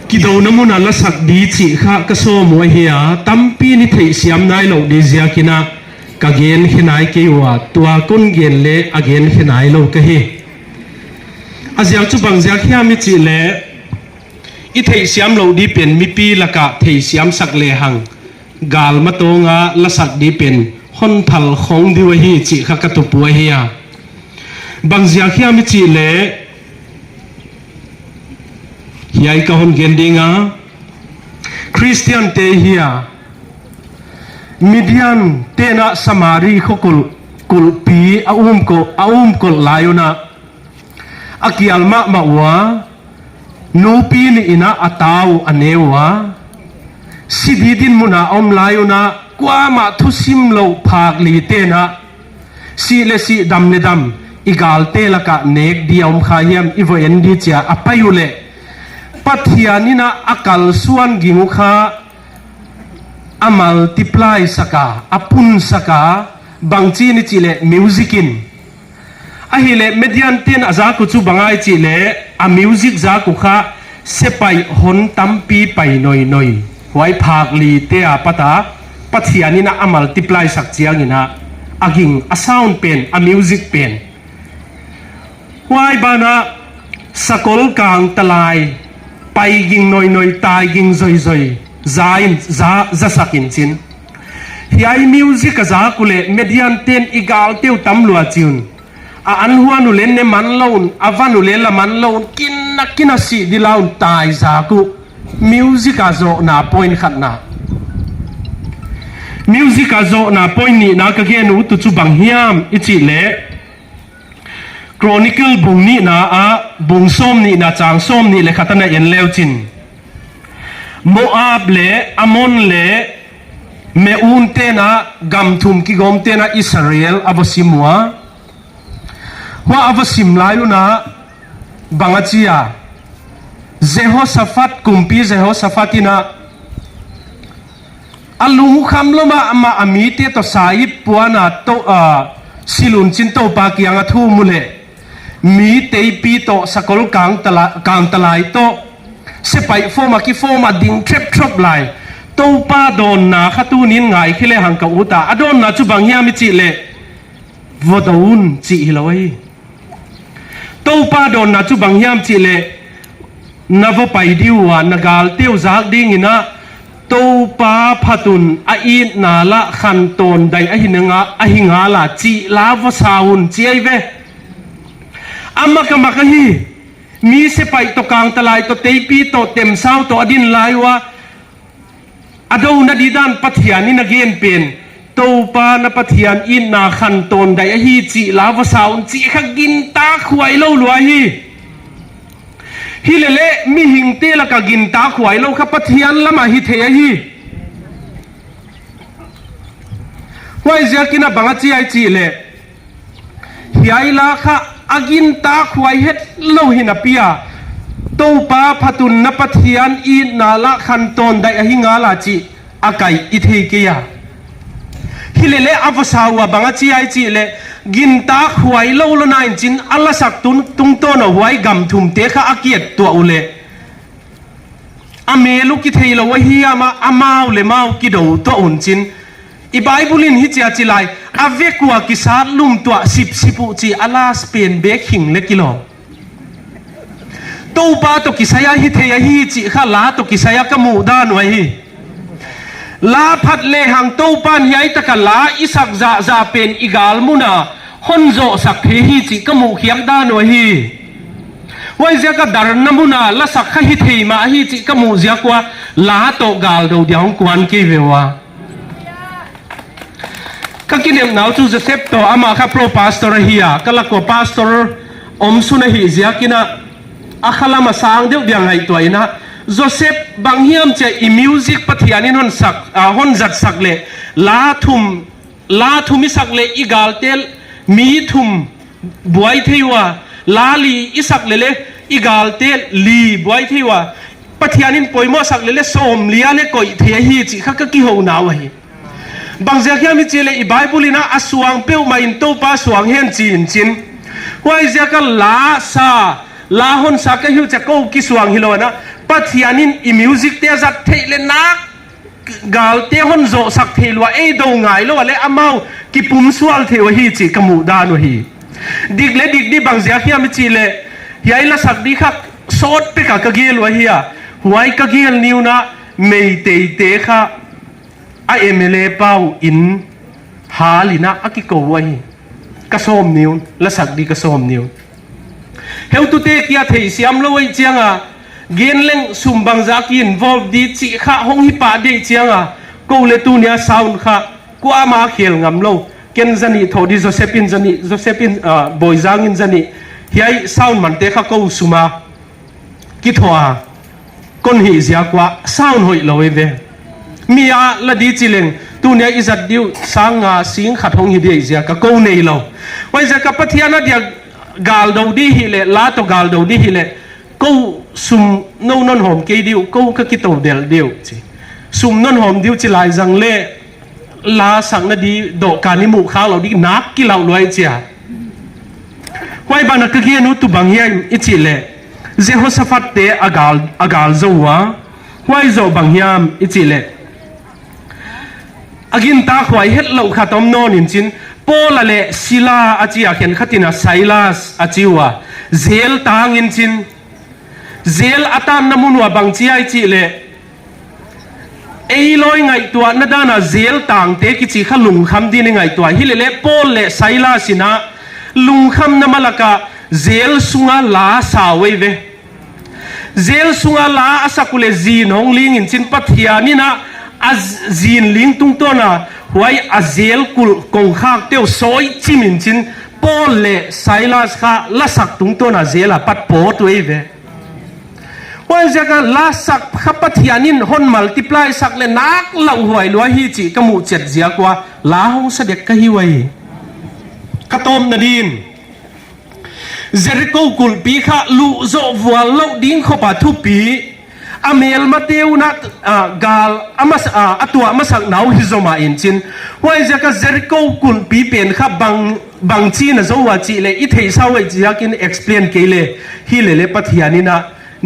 กิโดน้ำมันละสักดีจีข้ากระโซมวยเฮียตั้มปีนิเทศยามนายโลดีเซียกินักกะเกณฑ์ขนายเกี่ยวตัวก้นเกณฑ์เละอเกณฑ์ขนายโลกะเฮอาเซียจุบังเซียขี้มิจิเละอิเทศยามโลดีเป็นมิปีละกะเทศยามสักเลหังกาลมาโตงะละสักดีเป็นฮอนทัลของดิวฮีจีข้ากระตุปัวเฮียบังเซียขี้มิจิเละเฮียก็ฮอนเกณฑ์ดิงะคริสเตียนเตเฮียมิเดียนเตนะสมารีขกุลปีอาอุ้มกลลายุนะอากิอัลมะวะนูปีนี่อินะอัตาวอันเนวะสิดีดินมุนาอมลายุนะกว่ามาทุสิมโลภากลีเตนะสีเลสีดำเนดำอีกาลเตละกะเนกเดียมขายมอีโวเอนดีเจียอภัยุเลปัทยานินะอากาลส่วนกิงุขาอามัลติพลายสกาอพุนสกาบางจีนิจิเลมิวสิกินอาฮิเลเมดิอันเตียนอาซากุจูบางไอจิเลอามิวสิกซากุขาเซไปหนตัมปีไปหน่อยไว้ภาคลีเตอาปตาปัทยานินะอามัลติพลายสักเจียงินะอากิงอาซาวน์เป็นอามิวสิกเป็นไว้บานะสกลกลางตะลายไปกิงหน่อยตายกิงซอยza sakin chin hiai music ka za kule median ten igal teu tam lua chun a an huanu len ne man loun avanu le la man loun kina si dilaun tai za ku music a zo na point khat na music a zo na point ni na ka ge nu tu chu bang hiam ichi le chronicle bung ni na a bung som ni na chang som ni le khatana en leu chin Moab le Amon le Meun tena gamthum ki gom tena Israel avasimwa wa avasim layu na bangachia Jehoshaphat kumpi Jehoshapatina alungu khamloma ama amite to saip puana to silun chin to pa kianga thu mule mi teipi to sakol kang talai to se pai forma ki forma ding trap lai to pa don na khatu nin ngai khile hang ka uta adon na chu bang hiam chi le vodaun chi hiloi to pa don na chu bang hiam chi le navo pai diwa nagal teu zak ding ina to pa phatun a in na la khan ton dai a hinanga a hinga la chi la vo saun chi ai ve amma ka makahi mi se pai to kang talai to teipi to tem sao to adin laiwa ado na didan pathian ni again pen to pa na pathian in na khan ton dai hi chi lawa saun chi khagin ta khwai lo lua hi lele mi hing te la ka gin ta khwai lo kha pathian lama hi the hi wai zia kina banga chi ai chi le hiai la kha agin ta khwai het lo hina pia to pa phatun na pathian I na la khan ton dai a hinga la chi akai I thei ke ya hilele avasawa banga chi ai chi le gin ta khwai lo lo nain chin alla sak tung to no wai gam thum te kha akiet to ule amelu ki thei lo hi ama amau le mau ki do to un chin I Bible hi chia chi lai avekwa ki sat lum tua sipu chi ala Spain be khing le kilo to pa to kisaya hi theya hi chi kha la to kisaya ka mu da no hi la phat le hang to pan hi ai ta ka la isak za pen igal muna honzo sak the hi chi ka mu khiam da no hi wai zia ka dar namuna la sak kha hi thei ma hi chi ka mu zia kwa la to gal do diang kwan ke vewa kakinem now to Joseph to ama ka pro pastor hiya kalako pastor omsuna hi zia kina akhala masang deu diang hai toina Joseph banghiam che I music pathianin hon sak hon zat sakle la thum isakle igal tel mi thum buai theiwa lali isakle le igal tel li buai theiwa pathianin poimo sakle le som lia le koi the hi chi kha ka ki ho na wa hi bang zia kya mi chele I Bible ina aswang peu ma in to pa swang hen chin wai zia ka la hon sa ka hiu cha ko ki swang hilona ปัทยานินอีมิวสิกเตจัดเทเลนักกาลเตหอนโจสักเทลวะเอโดงไงแล้วอะไรอามากิปุ่มสวลเทวะฮีจีกมูดานวะฮีดิกเลดิกดีบางเสียขี้มิจีเลยัยละสักดีคักโซดเปกะกะเกลวะฮีอะหวยกะเกลนิวนะเมยเตยเตค่ะไอเอเมเลเป้าอินหาลินะอากิโกวะฮีกระสมนิวละสักดีกระสมนิวเฮลตุเตกียเทยเสียมลอยเจียงอะเกนเล่งสุมบังจากินวอลดีจีข้าห้องฮิปาดีเจียงอะกูเลตูเนียซาวน์ข้ากว่ามาเขียงงำโลเกนจันีทอดีโจเซปินบอยจางินจันีเฮียซาวน์มันเตข้ากูสุมากิทัวคนหิเสียกว่าซาวน์หอยลอยเวมีอาละดีจิเลงตูเนียอิจัดดิวสังอาสิงขัดห้องฮิดีเสียกะกูเนยโลวันจะกับปะเทียนนัดยากาลดาวดีฮิเลลาโตกาลดาวดีฮิเลกูซุมนนนหอมเกดิวกูก็คิดตัวเดลเดียวจีซุมนนหอมดิวจิลายจังเล่ลาสังนาดีดอกการนิมุข้าวเราดีนักกิเหล่าลอยเจียไว้บานักเกียนุตุบังเฮียอิจิเลเจโฮสฟัตเตอากาลโจวะไว้โจบังเฮียมอิจิเลอากินตาขวายเฮ็ดเหล่าขัดอมนอนอินจินโปละเลศิลาอาจิอาเขียนขัดินะไซลาสอาจิวะเซลตางอินจินเซลอาตานน้ำมันว่าบางจีไอจีเลเอลอยไงตัวนั่นน่ะเซลต่างเตกิจีขลุงคำดีในไงตัวฮิเลโปเลไซลาสินะลุงคำน้ำมันละกะเซลสุงาลาสาวเวเซลสุงาลาอาศักเลจีนองลิงอินจินปัทยานี่นะอาจีนลิงตุงตัวน่ะไว้อาเซลกุลกงข้าเตียวซอยจิมินจินโปเลไซลาสค่ะละสักตุงตัวน่ะเซลปัดโปตัวเววันจะกันลาสักขับปะเทียนินฮอนมัลติพลายสักเลนักเหล่าหวยลัวฮีจีกมูเจ็ดเสียกว่าลาหงเสด็จกะฮิวัยกระตอมนาดินเจริโกกุลปีข้าลุโจวัวเล่าดิ้งขบทุปีอเมลมาเตียวนัดกาลอามาตัวมาสักหนาวฮิโซมาอินจินวันจะกันเจริโกกุลปีเป็นข้าบางจีนโจวาจีเลอิเทสาวจียากิน explain เกเลฮิเลปะเทียนินะ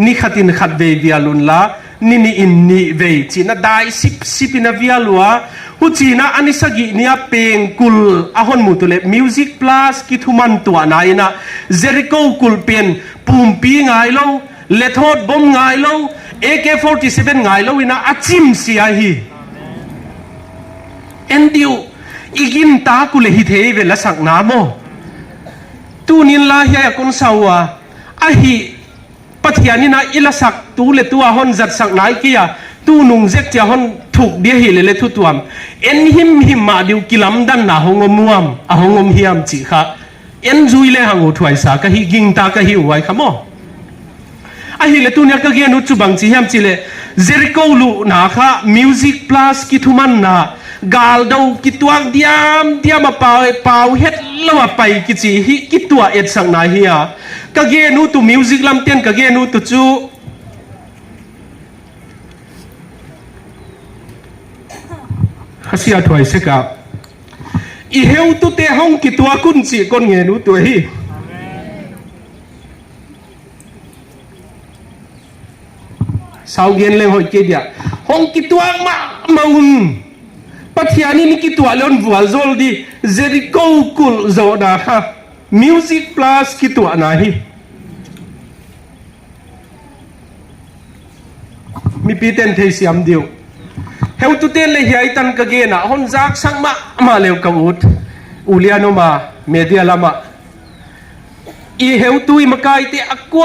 นี่ขัดอินขัดเวียลุนละนี่อินนี่เวจีน่าได้สิบอินเวียลัวหูจีน่าอันนี้สกินี่เป็นกุลอาหอนมุตุเลมิวสิกพลัสกิทุมันตัวนายนะเจริโกกุลเป็นปุ่มปีไงเล่าเลทอดบอมไงเล่าAK-47ไงเล่าอินะอาจิมเสียฮีเอ็นดิวอีกินตากุเลฮิเทเวลสักน้ำโมตูนินลาเฮียคนสาวะอาฮีปัทยานี่นะอิลสักตูเลตัวฮอนจัดสักนายกี้อะตูนุงเจกจะฮอนถูกเดียหิเลทุตัวมเอ็นหิมมาดิวกิลัมดันนะฮงอมวมอะฮงอมเฮียมจีค่ะเอ็นจุยเลหังอุทวยสากะฮิกิงตากะฮิไว้ขโมอะฮิเลตูเนี่ยกะเกียนุจุบังจีเฮียมจีเลเจริโกลูนาค่ะมิวสิกพลัสกิทุมันนะกาลดาวกิตัวเดียมมาเป่าเฮ็ดแล้วมาไปกิจีฮิกิตัวเอ็ดสังนายเฮียกะเกนูตุมิวสิกลำเตียนกะเกนูตุจูฮัสยาถอยเสกะอีเฮวตุเตห้องกิตัวคุณจีก้นเงนูตัวฮีสาวเย็นเลยหอยเกียดห้องกิตัวมาอุนปัทยานี่กิตัวเลนวัวโจลดีเจริโกกุลโจดาค่ะมิวสิกพลัสกิตัวนาฮีมีปีเต็นเทเซียมเดียวเฮวตุเตนเลยเฮียตันกะเกนะฮอนจักสังมาเลวกอุดอุเลียโนมาเมเดียลามาอีเฮวตุยมากายเตอค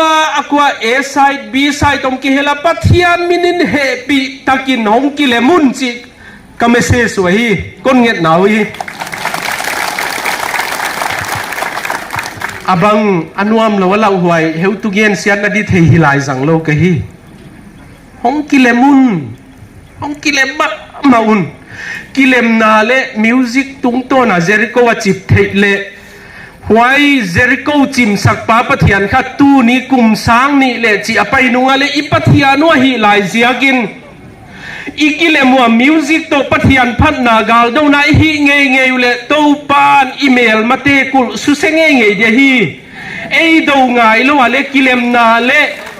วาเอไซด์บีไซด์ตรงกิเฮลาปัทยานมินินเฮปีตะกินหงกิเลมุนจิกะเมเซสวยฮีก้นเงียดหนาวฮีอบังอันวามละวะละหวยเฮวตุเกียนเสียนอดีเทหิลายสังโลกะฮีหงกิเลมุนหงกิเลมมาอุนกิเลมนาเลมิวสิกตุงโตนาเจริโกวจิบเทเลหวยเจริโกจิมสักปาปะเทียนขัดตูนี้กุมสางนี่เลจิอไปนัวเลอิปะเทียนัวหิลายเสียกินอีกิเลมัวมิวสิกโตปะเทียนพัดนากาลดาวนาฮิเงยอยู่เลโตปานอีเมลมาเตกุลสุเซเงยเดียฮีเอดาวไงแล้วว่าเลกิเลมนาเล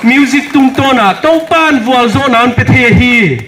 music tung to na to pan wal zo nan pe the hi